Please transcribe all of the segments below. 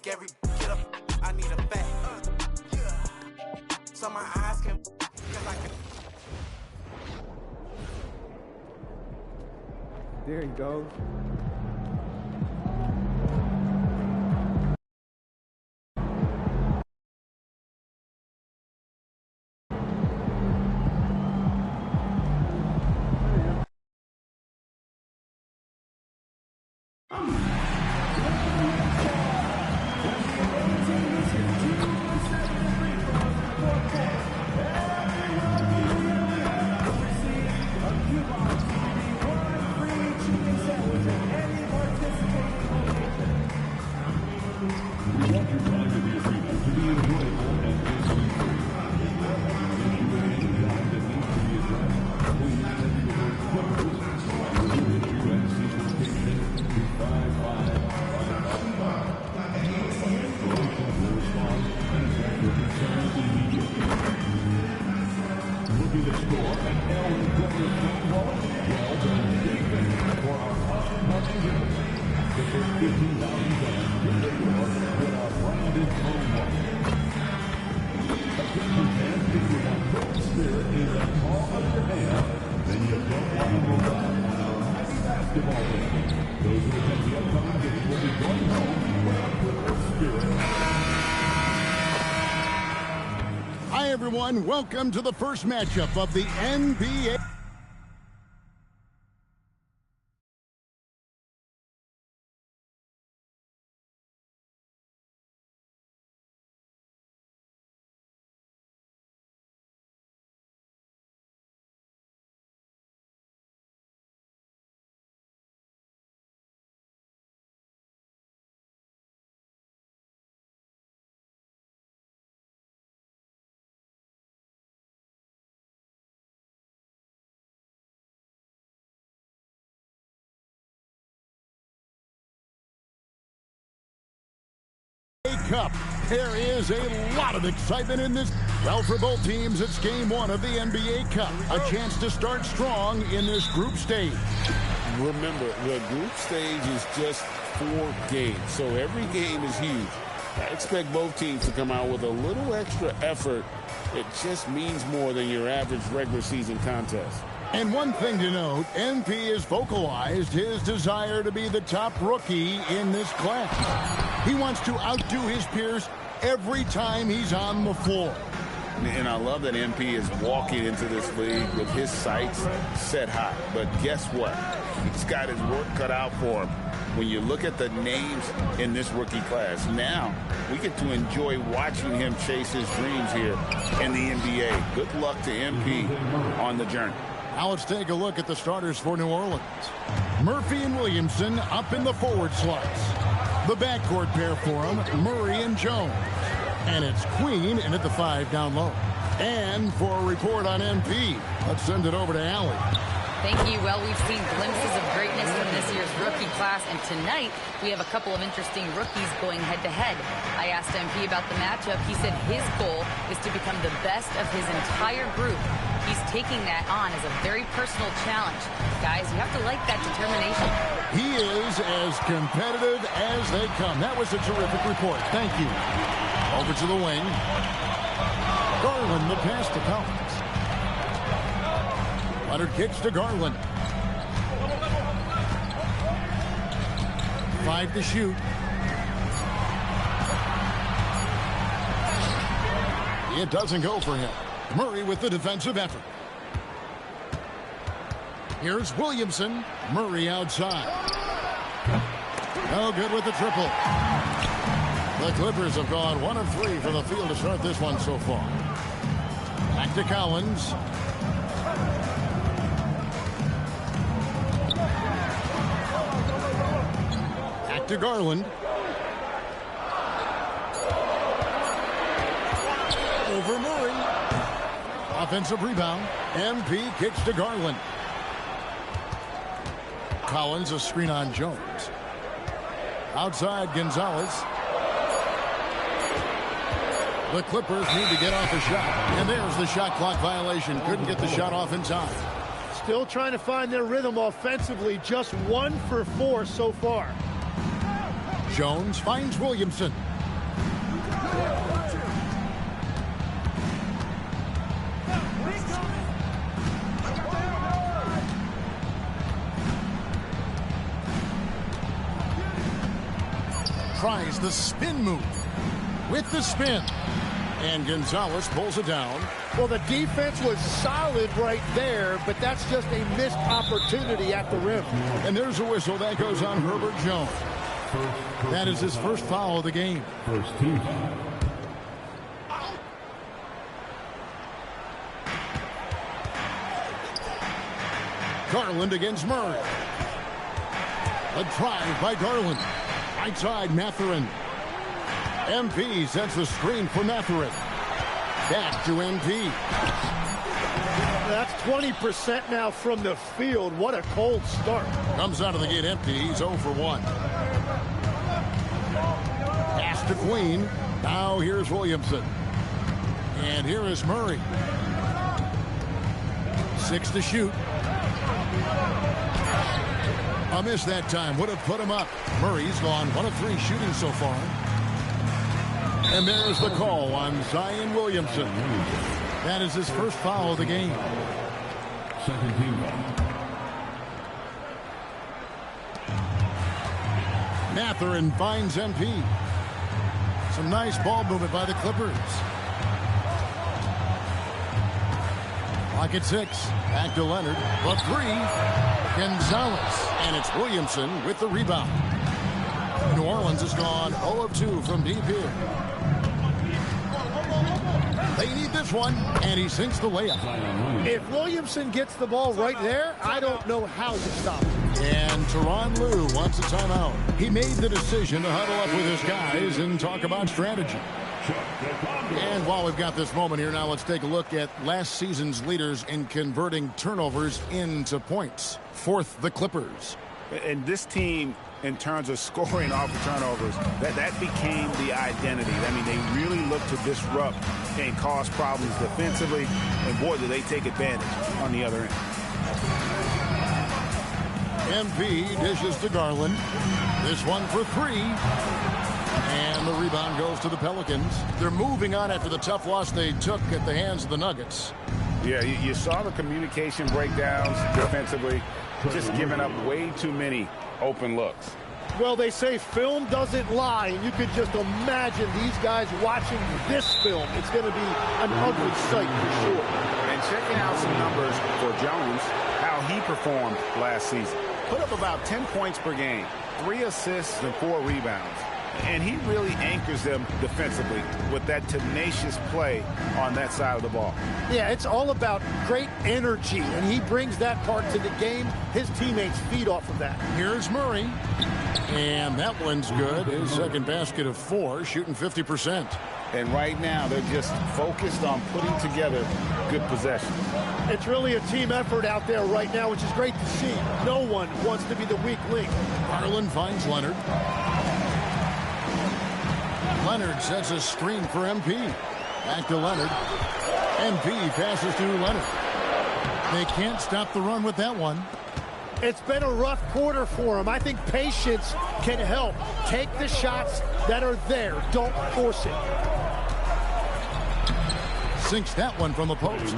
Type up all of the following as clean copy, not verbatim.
make every get up. I need a back. So my eyes can, cause I can. There he goes. Hi, everyone. Welcome to the first matchup of the NBA. Cup. There is a lot of excitement in this. Well, for both teams, it's game one of the NBA Cup. A chance to start strong in this group stage. Remember, the group stage is just 4 games, so every game is huge. I expect both teams to come out with a little extra effort. It just means more than your average regular season contest. And one thing to note, MP has vocalized his desire to be the top rookie in this class. He wants to outdo his peers every time he's on the floor. And I love that MP is walking into this league with his sights set high. But guess what? He's got his work cut out for him. When you look at the names in this rookie class, now we get to enjoy watching him chase his dreams here in the NBA. Good luck to MP on the journey. Now let's take a look at the starters for New Orleans. Murphy and Williamson up in the forward slots. The backcourt pair for him, Murray and Jones. And it's Queen in at the 5 down low. And for a report on MP, let's send it over to Allie. Thank you. Well, we've seen glimpses of greatness from this year's rookie class, and tonight we have a couple of interesting rookies going head-to-head. I asked MP about the matchup. He said his goal is to become the best of his entire group. He's taking that on as a very personal challenge. Guys, you have to like that determination. He is as competitive as they come. That was a terrific report. Thank you. Over to the wing. Garland, the pass to Collins. Leonard kicks to Garland. 5 to shoot. It doesn't go for him. Murray with the defensive effort. Here's Williamson. Murray outside. No good with the triple. The Clippers have gone 1 of 3 from the field to start this one so far. Back to Collins. Back to Garland. Over Murray. Offensive rebound. MP kicks to Garland. Collins, a screen on Jones. Outside Gonzalez. The Clippers need to get off a shot. And there's the shot clock violation. Couldn't get the shot off in time. Still trying to find their rhythm offensively. Just 1 for 4 so far. Jones finds Williamson. Tries the spin move with the spin. And Gonzalez pulls it down. Well, the defense was solid right there, but that's just a missed opportunity at the rim. And there's a whistle that goes on Herbert Jones. That is his first foul of the game. First team. Garland against Murray. A drive by Garland. Right side, Mathurin. MP sets the screen for Mathurin. Back to MP. That's 20% now from the field. What a cold start. Comes out of the gate empty. He's 0 for 1. Pass to Queen. Now here's Williamson. And here is Murray. 6 to shoot. A miss that time. Would have put him up. Murray's gone 1 of 3 shooting so far. And there's the call on Zion Williamson. That is his first foul of the game. Second team. Mathurin finds MP. Some nice ball movement by the Clippers. Clock at 6. Back to Leonard. For 3. Gonzalez. And it's Williamson with the rebound. New Orleans has gone 0 of 2 from deep here. They need this one, and he sinks the layup. If Williamson gets the ball right there, I don't know how you stop him. And Tyronn Lue wants a timeout. He made the decision to huddle up with his guys and talk about strategy. And while we've got this moment here now, let's take a look at last season's leaders in converting turnovers into points. 4th, the Clippers. And this team, in terms of scoring off of turnovers, that became the identity. I mean, they really look to disrupt and cause problems defensively, and boy, do they take advantage on the other end. MP dishes to Garland. This one for 3. And the rebound goes to the Pelicans. They're moving on after the tough loss they took at the hands of the Nuggets. Yeah, you saw the communication breakdowns defensively, just giving up way too many open looks. Well, they say film doesn't lie, and you could just imagine these guys watching this film. It's going to be an ugly sight for sure. And checking out some numbers for Jones, how he performed last season. Put up about 10 points per game, 3 assists and 4 rebounds. And he really anchors them defensively with that tenacious play on that side of the ball. Yeah, it's all about great energy, and he brings that part to the game. His teammates feed off of that. Here's Murray. And that one's good. His second basket of 4, shooting 50%. And right now, they're just focused on putting together good possessions. It's really a team effort out there right now, which is great to see. No one wants to be the weak link. Garland finds Leonard. Leonard sets a screen for MP. Back to Leonard. MP passes to Leonard. They can't stop the run with that one. It's been a rough quarter for him. I think patience can help. Take the shots that are there. Don't force it. Sinks that one from the post.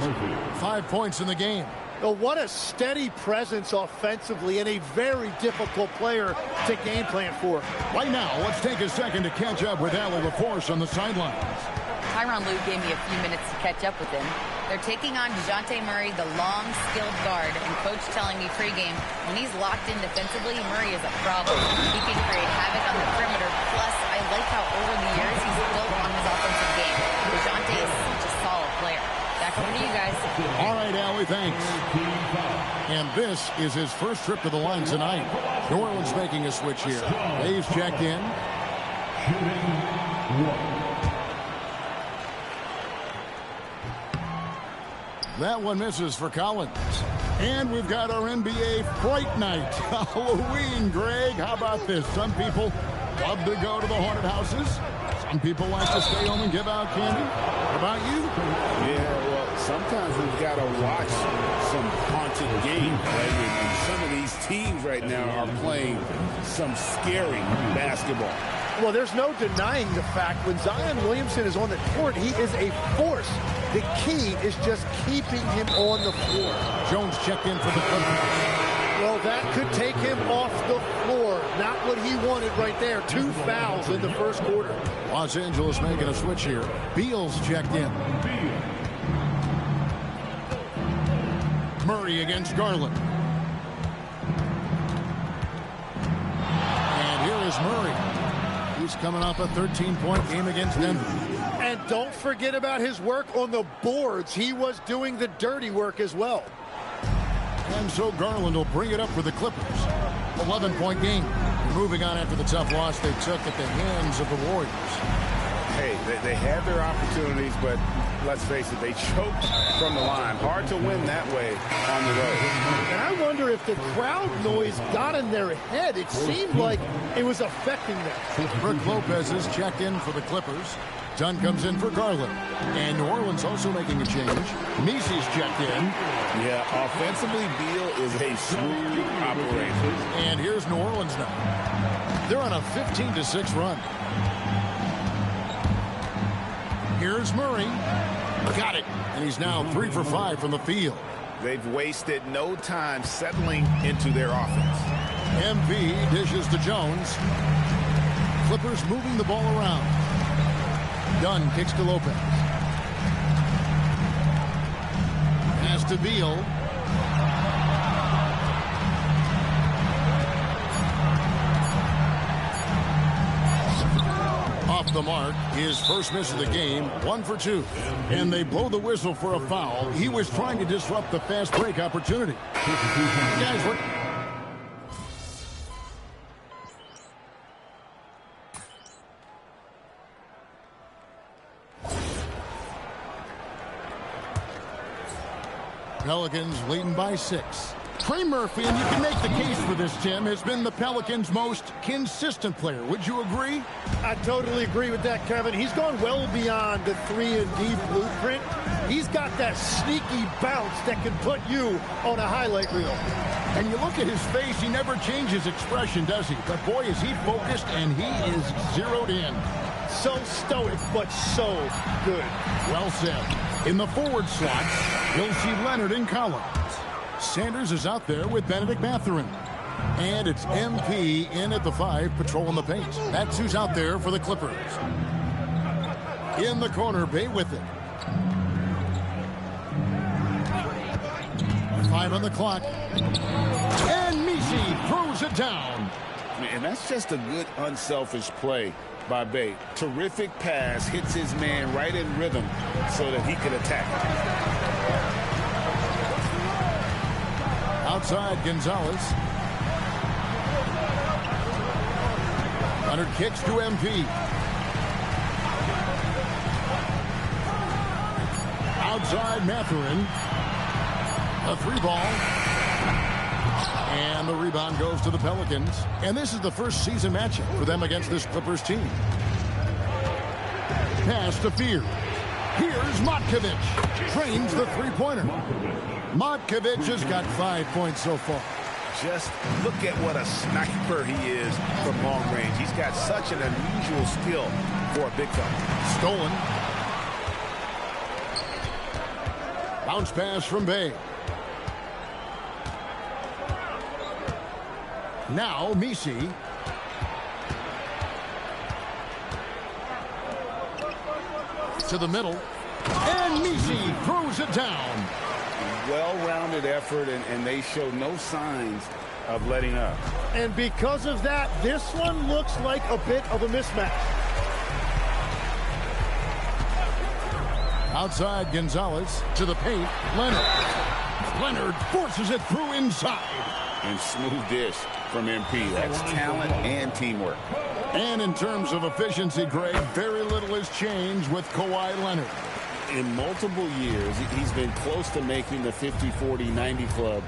5 points in the game. Oh, what a steady presence offensively and a very difficult player to game plan for. Right now, let's take a second to catch up with Allie LaForce on the sidelines. Tyronn Lue gave me a few minutes to catch up with him. They're taking on DeJounte Murray, the long, skilled guard, and coach telling me pregame, when he's locked in defensively, Murray is a problem. He can create havoc on the perimeter. Plus, I like how over the years he's built on his offensive game. DeJounte is such a solid player. Back over to you guys. All right, Allie, thanks. And this is his first trip to the line tonight. New Orleans making a switch here. Dave's checked in. That one misses for Collins. And we've got our NBA Fright Night. Halloween, Greg. How about this? Some people love to go to the haunted houses. Some Some people like to stay home and give out candy. What about you? Yeah, well, sometimes we've got to watch some haunted games, right? And some of these teams right now are playing some scary basketball. Well, there's no denying the fact when Zion Williamson is on the court, he is a force. The key is just keeping him on the floor. Jones checked in for the Clippers. Well, that could take him off the floor. Not what he wanted right there. 2 fouls in the first quarter. Los Angeles making a switch here. Beal's checked in. Murray against Garland. And here is Murray. He's coming off a 13-point game against Denver. And don't forget about his work on the boards. He was doing the dirty work as well. And so Garland will bring it up for the Clippers. 11-point game. Moving on after the tough loss they took at the hands of the Warriors. Hey, they had their opportunities, but let's face it, they choked from the line. Hard to win that way on the road. And I wonder if the crowd noise got in their head. It seemed like it was affecting them. Brook Lopez is checked in for the Clippers. Dunn comes in for Garland. And New Orleans also making a change. Misi's checked in. Yeah, offensively, Beal is a smooth operator. And here's New Orleans now. They're on a 15-6 run. Here's Murray. Got it. And he's now 3 for 5 from the field. They've wasted no time settling into their offense. MP dishes to Jones. Clippers moving the ball around. Dunn kicks to Lopez. Pass to Beal. Off the mark, his first miss of the game, 1 for 2. And they blow the whistle for a foul. He was trying to disrupt the fast break opportunity. Guys, what? Pelicans leading by 6. Trey Murphy, and you can make the case for this, Tim, has been the Pelicans' most consistent player. Would you agree? I totally agree with that, Kevin. He's gone well beyond the 3-and-D blueprint. He's got that sneaky bounce that can put you on a highlight reel. And you look at his face, he never changes expression, does he? But boy, is he focused, and he is zeroed in. So stoic, but so good. Well said. In the forward slot, you'll see Leonard and Collins. Sanders is out there with Benedict Mathurin. And it's MP in at the 5, patrolling the paint. That's who's out there for the Clippers. In the corner, Bay with it. 5 on the clock. And Misi throws it down. And that's just a good unselfish play by Bay. Terrific pass, hits his man right in rhythm so that he can attack. Outside, Gonzalez. Leonard kicks to MP. Outside, Mathurin. A 3-ball. And the rebound goes to the Pelicans. And this is the first season matchup for them against this Clippers team. Pass to Fear. Here's Matkovic. Trains the 3-pointer. Matkovic has got 5 points so far. Just look at what a sniper he is from long range. He's got such an unusual skill for a big fella. Stolen. Bounce pass from Bay. Now Misi. To the middle. And Misi throws it down. Well-rounded effort, and they show no signs of letting up. And because of that, this one looks like a bit of a mismatch. Outside, Gonzalez to the paint. Leonard forces it through inside. And smooth dish from MP. That's talent and teamwork. And in terms of efficiency, Greg, very little has changed with Kawhi Leonard. In multiple years, he's been close to making the 50-40-90 club.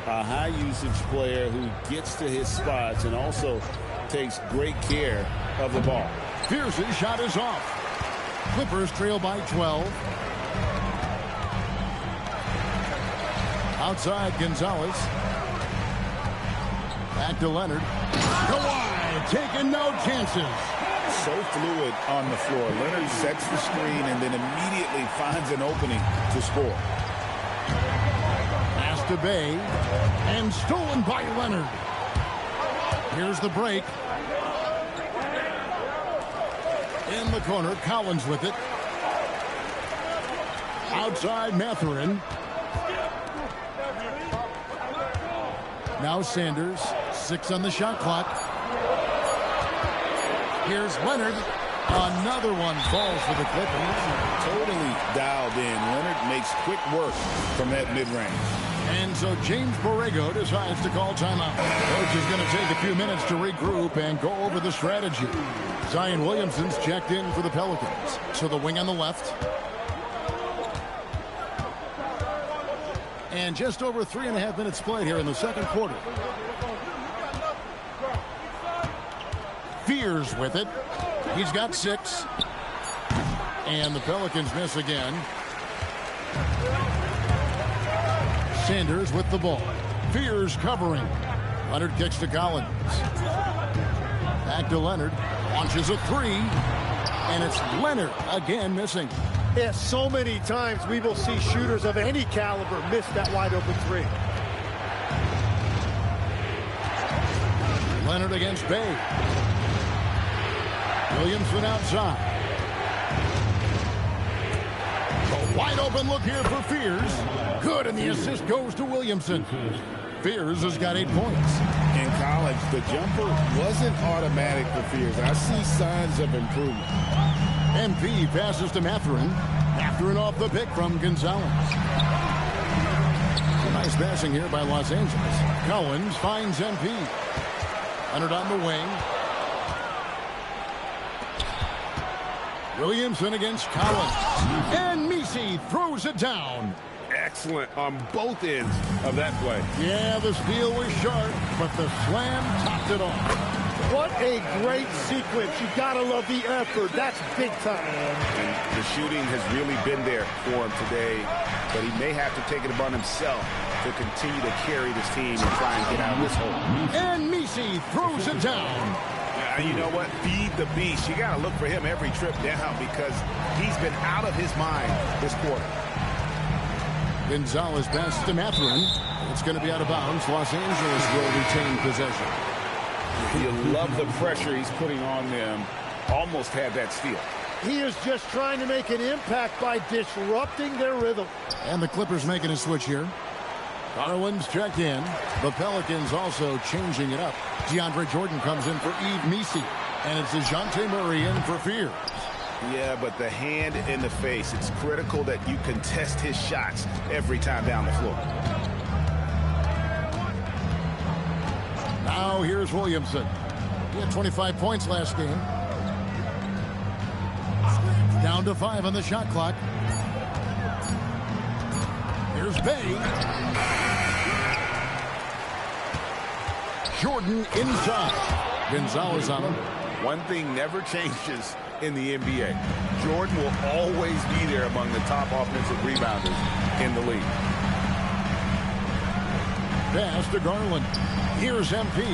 A high-usage player who gets to his spots and also takes great care of the ball. Fierce's shot is off. Clippers trail by 12. Outside, Gonzalez. Back to Leonard. Kawhi taking no chances. So fluid on the floor. Leonard sets the screen and then immediately finds an opening to score. Pass to Bay. And stolen by Leonard. Here's the break. In the corner, Collins with it. Outside, Mathurin. Now Sanders. 6 on the shot clock. Here's Leonard. Another one falls for the Clippers. Totally dialed in. Leonard makes quick work from that mid-range. And so James Borrego decides to call timeout. Coach is going to take a few minutes to regroup and go over the strategy. Zion Williamson's checked in for the Pelicans. So the wing on the left. And just over 3.5 minutes played here in the second quarter. Fears with it. He's got 6. And the Pelicans miss again. Sanders with the ball. Fears covering. Leonard kicks to Collins. Back to Leonard. Launches a 3. And it's Leonard again missing. Yeah, so many times we will see shooters of any caliber miss that wide open 3. Leonard against Bay. Williamson outside. A wide open look here for Fears. Good, and the assist goes to Williamson. Fears has got 8 points. In college, the jumper wasn't automatic for Fears. I see signs of improvement. MP passes to Mathurin. Mathurin off the pick from Gonzalez. Nice passing here by Los Angeles. Collins finds MP. Leonard on the wing. Williamson against Collins. And Messi throws it down. Excellent on both ends of that play. Yeah, the steal was sharp, but the slam topped it off. What a great sequence. You gotta love the effort. That's big time. And the shooting has really been there for him today, but he may have to take it upon himself to continue to carry this team and try and get out of this hole. And Messi throws it down. You know what? Feed the beast. You got to look for him every trip down because he's been out of his mind this quarter. Gonzalez passes to Mathurin. It's going to be out of bounds. Los Angeles will retain possession. You love the pressure he's putting on them. Almost had that steal. He is just trying to make an impact by disrupting their rhythm. And the Clippers making a switch here. Garland's checked in. The Pelicans also changing it up. DeAndre Jordan comes in for Yves Messi. And it's DeJounte Murray in for Fears. Yeah, but the hand in the face, it's critical that you contest his shots every time down the floor. Now here's Williamson. He had 25 points last game. Down to 5 on the shot clock. Here's Bay. Jordan inside. Gonzalez on him. One thing never changes in the NBA. Jordan will always be there among the top offensive rebounders in the league. Pass to Garland. Here's MP.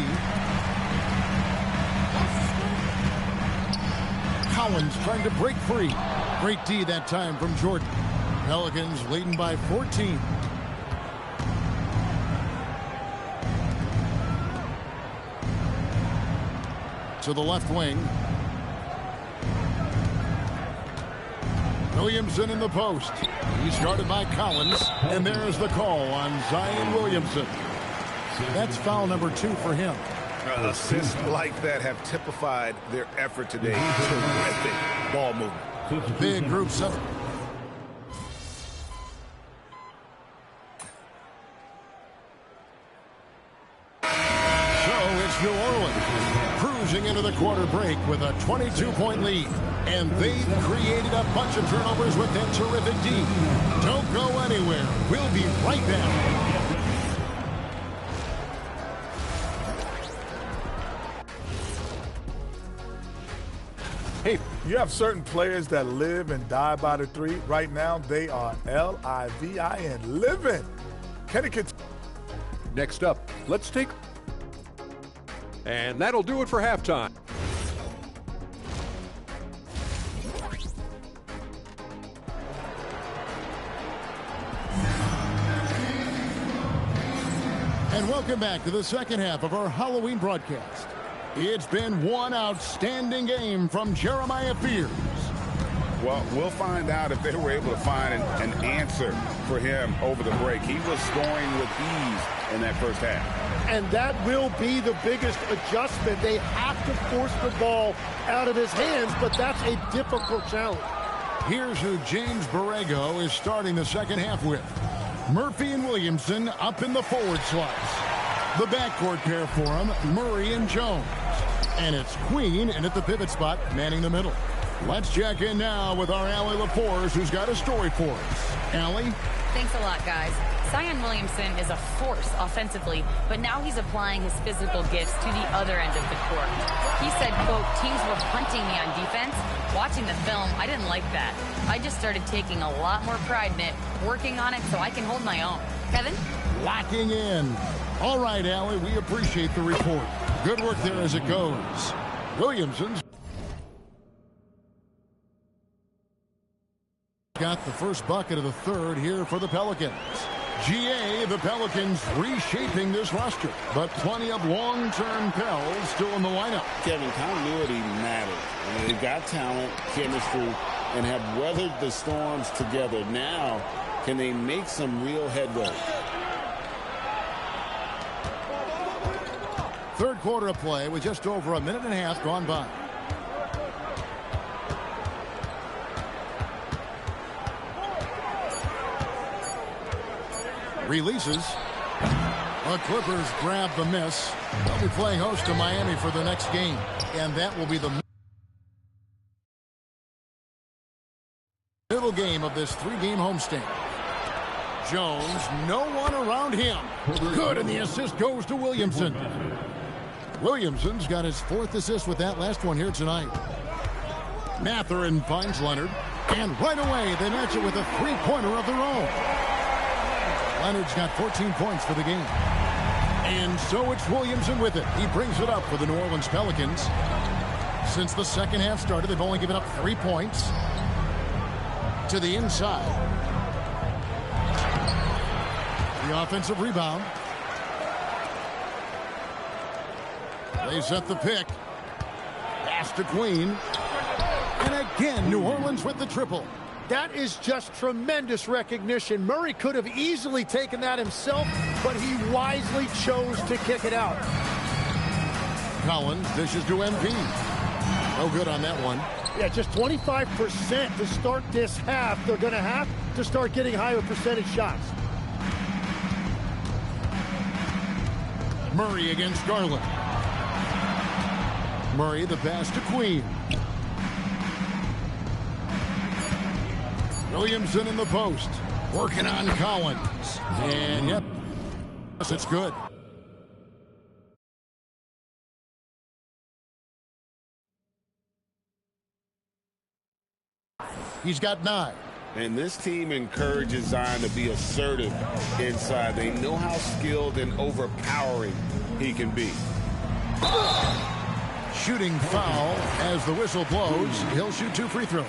Collins trying to break free. Great D that time from Jordan. Pelicans leading by 14. To the left wing. Williamson in the post. He's guarded by Collins. And there's the call on Zion Williamson. That's foul number 2 for him. Assists like that have typified their effort today. Terrific ball movement. Big group set. So it's New Orleans cruising into the quarter break with a 22-point lead. And they've created a bunch of turnovers with that terrific D. Don't go anywhere. We'll be right back. Hey, you have certain players that live and die by the three. Right now, they are L-I-V-I-N, living. Can it continue? Next up, let's take... And that'll do it for halftime. And welcome back to the second half of our Halloween broadcast. It's been one outstanding game from Jeremiah Fears. Well, we'll find out if they were able to find an answer for him over the break. He was scoring with ease in that first half. And that will be the biggest adjustment. They have to force the ball out of his hands, but that's a difficult challenge. Here's who James Borrego is starting the second half with. Murphy and Williamson up in the forward slots. The backcourt pair for him, Murray and Jones. And it's Queen in at the pivot spot, manning the middle. Let's check in now with our Allie LaForce, who's got a story for us. Allie? Thanks a lot, guys. Zion Williamson is a force offensively, but now he's applying his physical gifts to the other end of the court. He said, quote, teams were hunting me on defense. Watching the film, I didn't like that. I just started taking a lot more pride in it, working on it so I can hold my own. Kevin? Locking in. All right, Allie, we appreciate the report. Good work there as it goes. Williamson's got the first bucket of the third here for the Pelicans. GA, the Pelicans reshaping this roster, but plenty of long-term Pels still in the lineup. Kevin, continuity matters. I mean, they've got talent, chemistry, and have weathered the storms together. Now, can they make some real headway? Third quarter of play with just over a minute and a half gone by. Releases. The Clippers grab the miss. They'll be playing host to Miami for the next game. And that will be the middle game of this three-game homestand. Jones, no one around him. Good, and the assist goes to Williamson. Williamson's got his fourth assist with that last one here tonight. Mathurin finds Leonard. And right away, they match it with a three-pointer of their own. Leonard's got 14 points for the game. And so it's Williamson with it. He brings it up for the New Orleans Pelicans. Since the second half started, they've only given up 3 points. To the inside. The offensive rebound. They set the pick. Pass to Queen. And again, New Orleans with the triple. That is just tremendous recognition. Murray could have easily taken that himself, but he wisely chose to kick it out. Collins dishes to MP. No good on that one. Yeah, just 25% to start this half. They're going to have to start getting higher percentage shots. Murray against Garland. Murray the pass to Queen. Williamson in the post. Working on Collins. And yep, it's good. He's got 9. And this team encourages Zion to be assertive inside. They know how skilled and overpowering he can be. Shooting foul as the whistle blows. He'll shoot 2 free throws.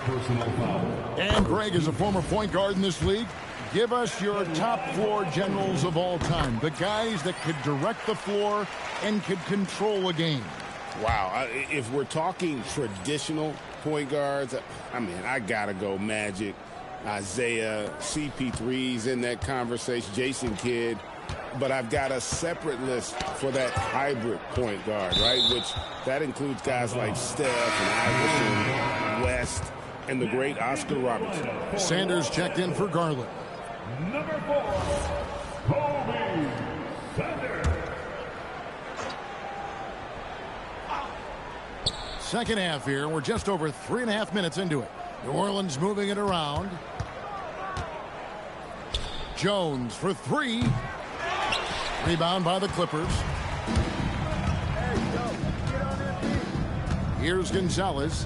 Personal foul. And Greg is a former point guard in this league. Give us your top floor generals of all time. The guys that could direct the floor and could control a game. Wow. If we're talking traditional point guards, I mean, I got to go Magic, Isaiah, CP3's in that conversation, Jason Kidd. But I've got a separate list for that hybrid point guard, right? Which that includes guys like Steph and Iverson, West, and the great Oscar Robertson. Sanders checked in for Garland. Number 4, Kobe Sanders. Second half here. We're just over 3.5 minutes into it. New Orleans moving it around. Jones for 3. Rebound by the Clippers. Here's Gonzalez.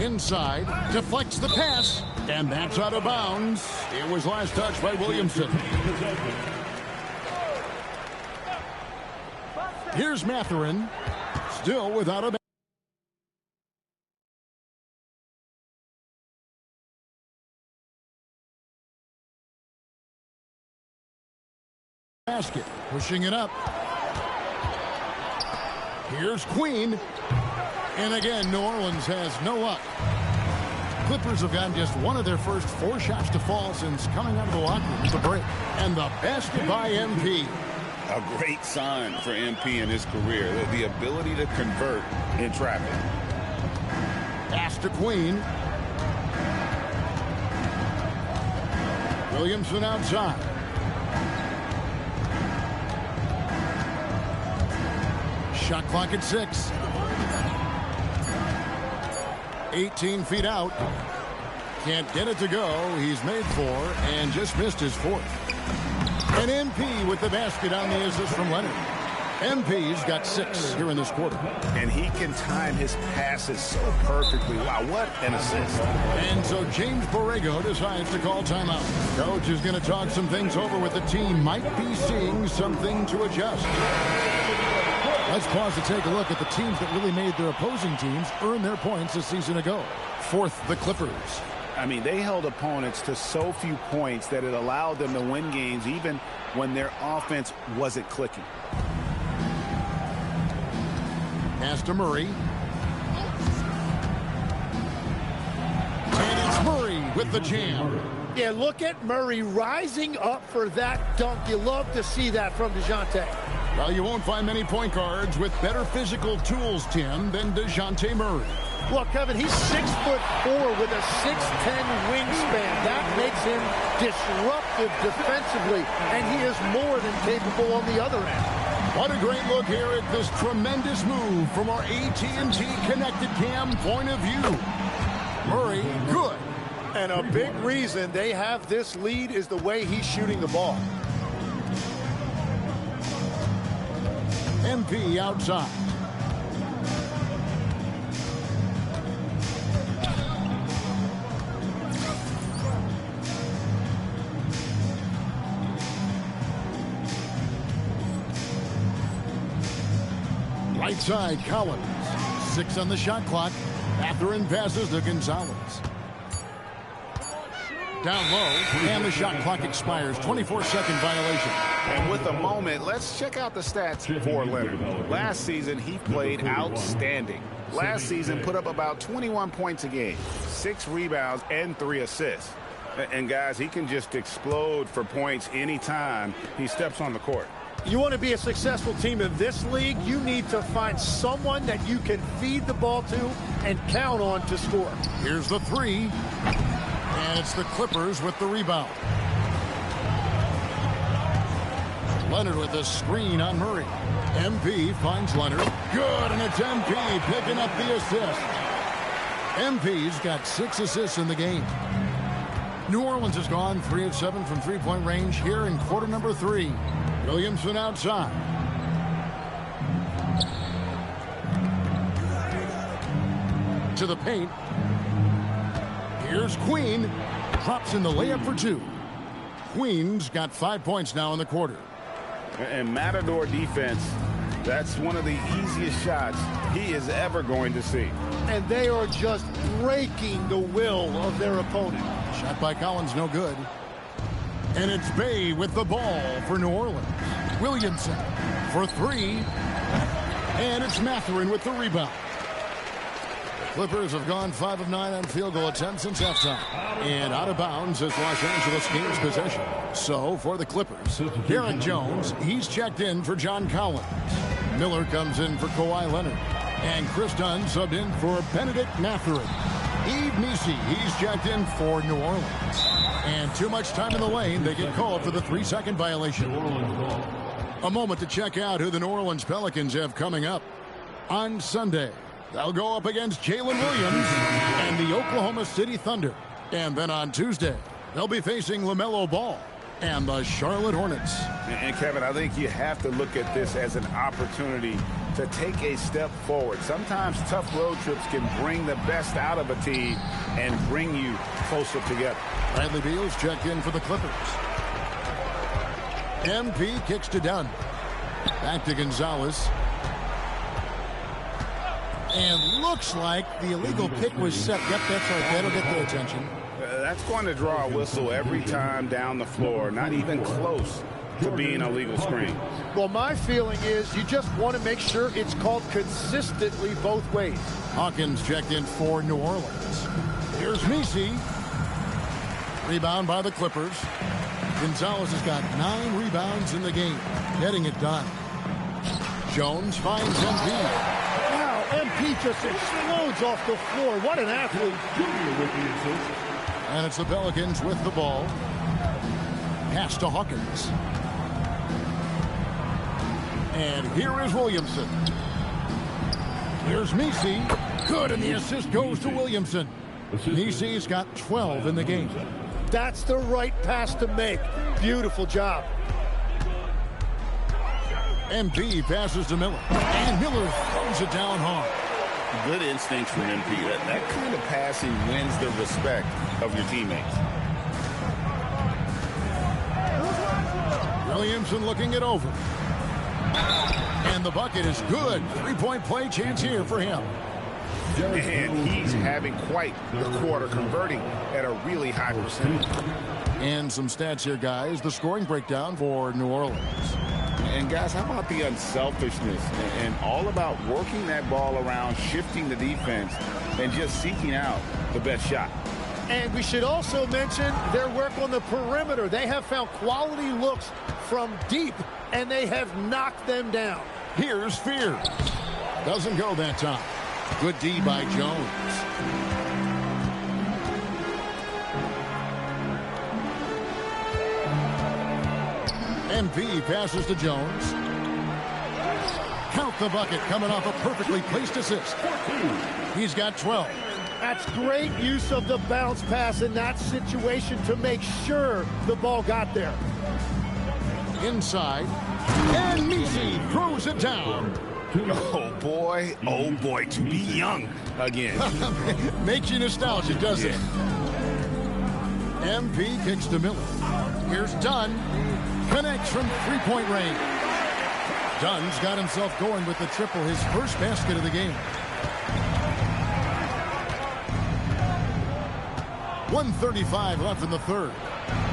Inside, deflects the pass, and that's out of bounds. It was last touched by Williamson. Here's Mathurin, still without a basket. Pushing it up. Here's Queen. And again, New Orleans has no luck. Clippers have gotten just one of their first 4 shots to fall since coming out of the locker room with the break. And the basket by MP. A great sign for MP in his career. The ability to convert in traffic. Pass to Queen. Williamson outside. Shot clock at 6. 18 feet out. Can't get it to go. He's made 4 and just missed his 4th. And MP with the basket on the assist from Leonard. MP's got 6 here in this quarter. And he can time his passes so perfectly. Wow, what an assist. And so James Borrego decides to call timeout. Coach is going to talk some things over with the team. Might be seeing something to adjust. Let's pause to take a look at the teams that really made their opposing teams earn their points a season ago. 4th, the Clippers. I mean, they held opponents to so few points that it allowed them to win games even when their offense wasn't clicking. Pass to Murray. And it's Murray with the jam. Yeah, look at Murray rising up for that dunk. You love to see that from DeJounte. Well, you won't find many point guards with better physical tools, Tim, than DeJounte Murray. Look, Kevin, he's 6'4" with a 6'10" wingspan. That makes him disruptive defensively, and he is more than capable on the other end. What a great look here at this tremendous move from our AT&T Connected Cam point of view. Murray, good. And a big reason they have this lead is the way he's shooting the ball. MP outside. Right side, Collins. 6 on the shot clock. Mathurin passes to Gonzalez. Down low, and the shot clock expires. 24-second violation. And with a moment, let's check out the stats for Leonard. Last season, he played outstanding. Last season, put up about 21 points a game, 6 rebounds, and 3 assists. And guys, he can just explode for points anytime he steps on the court. You want to be a successful team in this league, you need to find someone that you can feed the ball to and count on to score. Here's the 3. And it's the Clippers with the rebound. Leonard with the screen on Murray. MP finds Leonard. Good, and it's MP picking up the assist. MP's got 6 assists in the game. New Orleans has gone 3 of 7 from three-point range here in quarter number 3. Williamson outside. To the paint. Here's Queen. Drops in the layup for 2. Queen's got 5 points now in the quarter. And Matador defense, that's one of the easiest shots he is ever going to see. And they are just breaking the will of their opponent. Shot by Collins, no good. And it's Bay with the ball for New Orleans. Williamson for 3. And it's Mathurin with the rebound. Clippers have gone 5 of 9 on field goal attempts since halftime. And out of bounds is Los Angeles gains possession. So for the Clippers, Derek Jones, he's checked in for John Collins. Miller comes in for Kawhi Leonard. And Chris Dunn subbed in for Benedict Mathurin. Yves Nisi, he's checked in for New Orleans. And too much time in the lane, they get called for the 3-second violation. A moment to check out who the New Orleans Pelicans have coming up. On Sunday, they'll go up against Jalen Williams and the Oklahoma City Thunder. And then on Tuesday, they'll be facing LaMelo Ball. and the Charlotte Hornets. And Kevin, I think you have to look at this as an opportunity to take a step forward. Sometimes tough road trips can bring the best out of a team and bring you closer together. Bradley Beal's checked in for the Clippers. MP kicks to Dunn. Back to Gonzalez. And looks like the illegal pick was set. Yep, that's right. That'll get their attention. That's going to draw a whistle every time down the floor. Not even close to being a legal screen. Well, my feeling is you just want to make sure it's called consistently both ways. Hawkins checked in for New Orleans. Here's Messi. Rebound by the Clippers. Gonzalez has got 9 rebounds in the game. Getting it done. Jones finds MP. Wow, MP just explodes off the floor. What an athlete. And it's the Pelicans with the ball. Pass to Hawkins. And here is Williamson. Here's Messi. Good, and the assist goes to Williamson. Messi's got 12 in the game. That's the right pass to make. Beautiful job. MP passes to Miller. And Miller throws it down hard. Good instincts from MP. That kind of passing wins the respect of your teammates. Williamson looking it over. And the bucket is good. 3-point play chance here for him. And he's having quite the quarter, converting at a really high percentage. And some stats here, guys. The scoring breakdown for New Orleans. And guys, how about the unselfishness and all about working that ball around, shifting the defense, and just seeking out the best shot. And we should also mention their work on the perimeter. They have found quality looks from deep, and they have knocked them down. Here's Fear. Doesn't go that time. Good D by Jones. MP passes to Jones. Count the bucket coming off a perfectly placed assist. He's got 12. That's great use of the bounce pass in that situation to make sure the ball got there. Inside. And Messi throws it down. Oh boy, to be young again. Makes you nostalgic, doesn't it? MP kicks to Miller. Here's Dunn. Connects from 3-point range. Dunn's got himself going with the triple, his first basket of the game. 1:35 left in the third.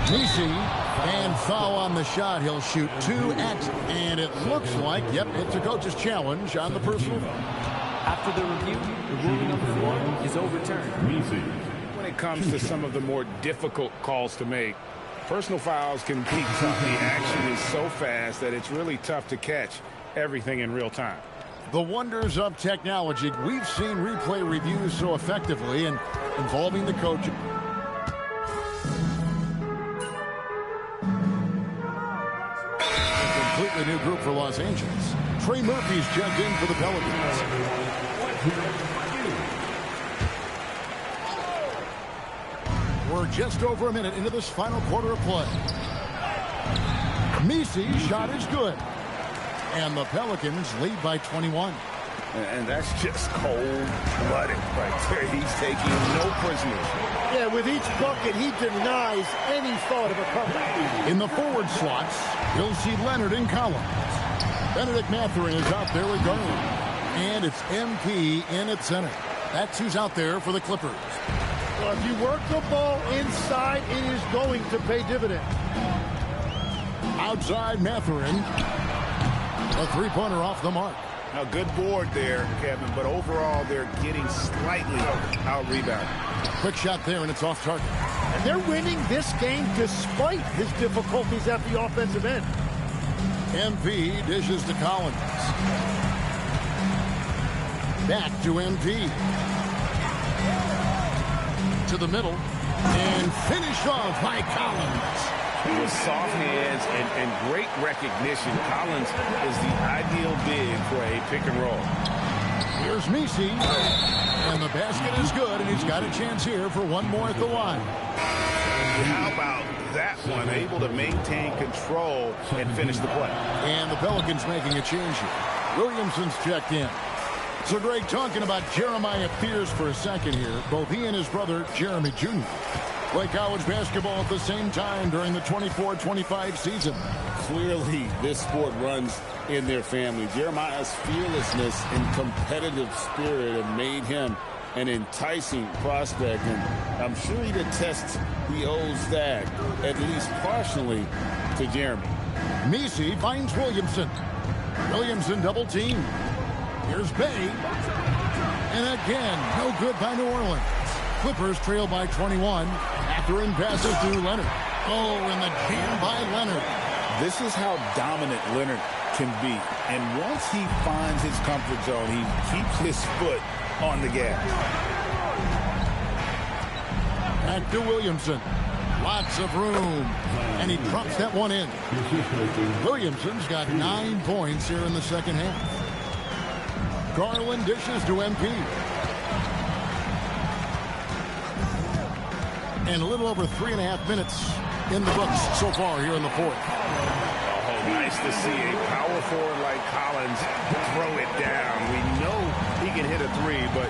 Messi, and foul on the shot. He'll shoot 2 at, and it looks like, yep, it's a coach's challenge on the personal. After the review, the ruling on the floor is overturned. When it comes to some of the more difficult calls to make, personal fouls can be tough. The action is so fast that it's really tough to catch everything in real time. The wonders of technology. We've seen replay reviews so effectively and involving the coach. Completely new group for Los Angeles. Trey Murphy's checked in for the Pelicans. We're just over a minute into this final quarter of play. Messi's shot is good. And the Pelicans lead by 21. And that's just cold-blooded right there. He's taking no prisoners. Yeah, with each bucket, he denies any thought of a comeback. In the forward slots, you'll see Leonard and Collins. Benedict Mathurin is out there with Garland. And it's MP in at center. That's who's out there for the Clippers. Well, if you work the ball inside, it is going to pay dividends. Outside Mathurin. A three-pointer off the mark. A good board there, Kevin, but overall they're getting slightly out-rebounded. Quick shot there, and it's off target. And they're winning this game despite his difficulties at the offensive end. MP dishes to Collins. Back to MP. To the middle. And finished off by Collins. With soft hands and great recognition, Collins is the ideal big for a pick and roll. Here's Messi. And the basket is good, and he's got a chance here for one more at the line. How about that one? Able to maintain control and finish the play. And the Pelicans making a change here. Williamson's checked in. So, Greg, talking about Jeremiah Fears for a second here. Both he and his brother, Jeremy Jr., play college basketball at the same time during the 24-25 season. Clearly, this sport runs in their family. Jeremiah's fearlessness and competitive spirit have made him an enticing prospect, and I'm sure he attests he owes that, at least partially, to Jeremy. Messi finds Williamson. Williamson double team. Here's Bay. And again, no good by New Orleans. Clippers trail by 21. Mathurin passes to Leonard. Oh, and the jam by Leonard. This is how dominant Leonard can be. And once he finds his comfort zone, he keeps his foot on the gas. Back to Williamson. Lots of room. And he drops that one in. Williamson's got 9 points here in the second half. Garland dishes to MP. And a little over 3.5 minutes in the books so far here in the fourth. Oh, nice to see a power forward like Collins throw it down. We know he can hit a three, but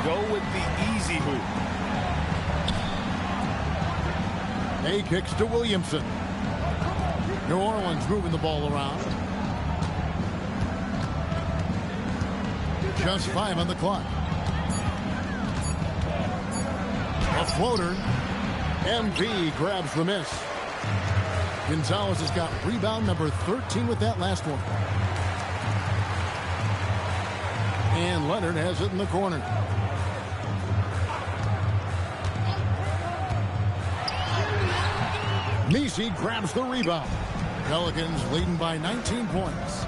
go with the easy hoop. A kicks to Williamson. New Orleans moving the ball around. Just 5 on the clock. A floater. MP grabs the miss. Gonzalez has got rebound number 13 with that last one. And Leonard has it in the corner. Messi grabs the rebound. Pelicans leading by 19 points.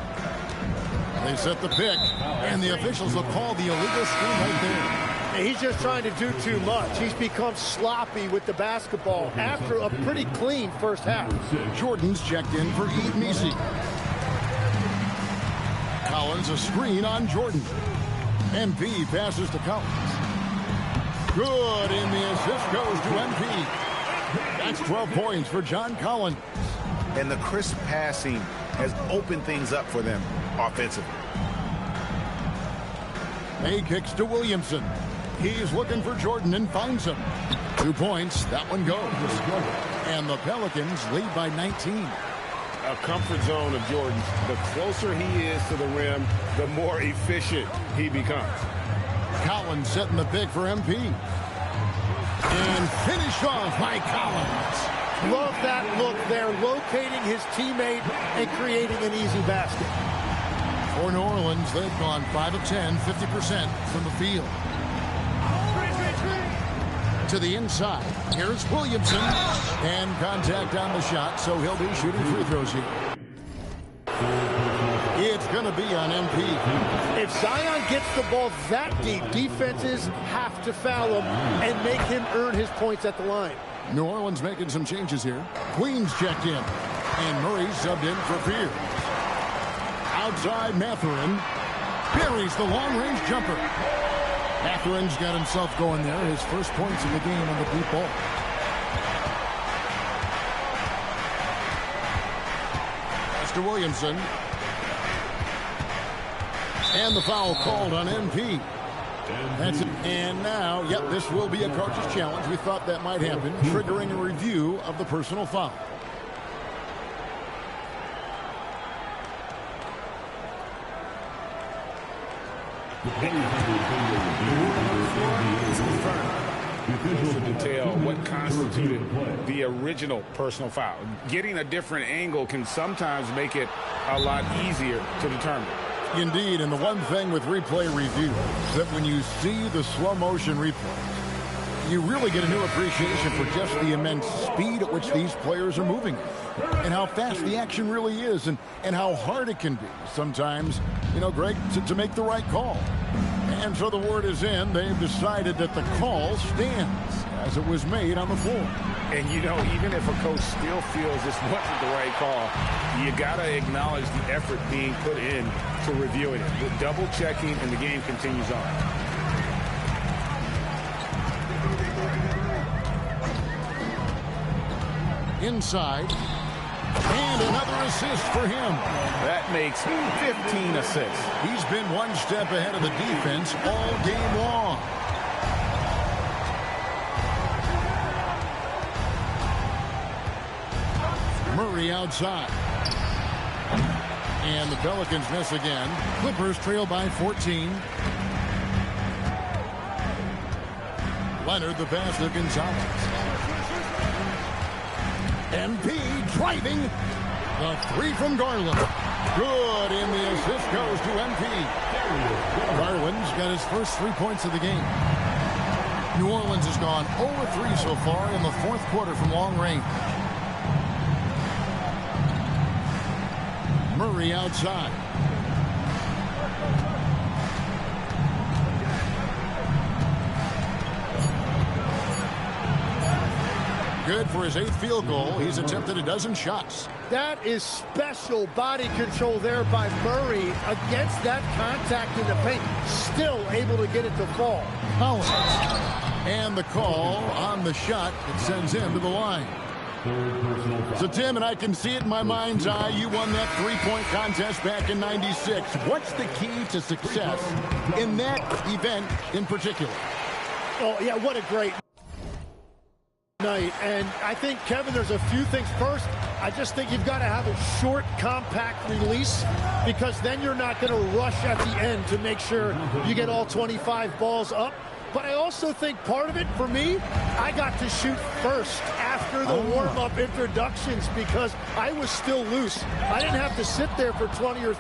They set the pick, and the officials will call the illegal screen right there. He's just trying to do too much. He's become sloppy with the basketball after a pretty clean first half. Jordan's checked in for Ed Messi. Collins a screen on Jordan. MP passes to Collins. Good, and the assist goes to MP. That's 12 points for John Collins. And the crisp passing has opened things up for them offensively. A kicks to Williamson. He's looking for Jordan and finds him. 2 points. That one goes. And the Pelicans lead by 19. A comfort zone of Jordan's. The closer he is to the rim, the more efficient he becomes. Collins setting the pick for MP. And finished off by Collins. Love that look there, locating his teammate and creating an easy basket. For New Orleans, they've gone 5 of 10, 50% from the field. To the inside. Here's Williamson. And contact on the shot, so he'll be shooting free throws here. It's going to be on MP. If Zion gets the ball that deep, defenses have to foul him and make him earn his points at the line. New Orleans making some changes here. Queens checked in. And Murray subbed in for Fears. Outside Mathurin. Buries the long-range jumper. Mathurin's got himself going there. His first points of the game on the deep ball. Pass to Williamson. And the foul called on MP. That's it. And now, yep, this will be a coach's challenge. We thought that might happen, triggering a review of the personal foul. To detail what constituted the original personal foul. Getting a different angle can sometimes make it a lot easier to determine. Indeed, and the one thing with replay review is that when you see the slow motion replays, you really get a new appreciation for just the immense speed at which these players are moving and how fast the action really is and how hard it can be sometimes, you know, Greg, to make the right call. And so the word is in. They've decided that the call stands as it was made on the floor. And, you know, even if a coach still feels this wasn't the right call, you got to acknowledge the effort being put in to reviewing it. The double checking, and the game continues on. inside. And another assist for him. That makes 15 assists. He's been one step ahead of the defense all game long. Murray outside. And the Pelicans miss again. Clippers trail by 14. Leonard the pass to Gonzalez. MP driving. The three from Garland. Good, and the assist goes to MP. Garland's got his first 3 points of the game. New Orleans has gone 0-3 so far in the fourth quarter from long range. Murray outside. Good for his 8th field goal. He's attempted a dozen shots. That is special body control there by Murray against that contact in the paint. Still able to get it to fall. Collins. And the call on the shot that sends him to the line. So, Tim, and I can see it in my mind's eye, you won that three-point contest back in '96. What's the key to success in that event in particular? Oh, yeah, what a great night. And I think, Kevin, there's a few things. First, I just think you've got to have a short, compact release, because then you're not going to rush at the end to make sure you get all 25 balls up. But I also think part of it, for me, I got to shoot first after the warm-up introductions because I was still loose. I didn't have to sit there for 20 or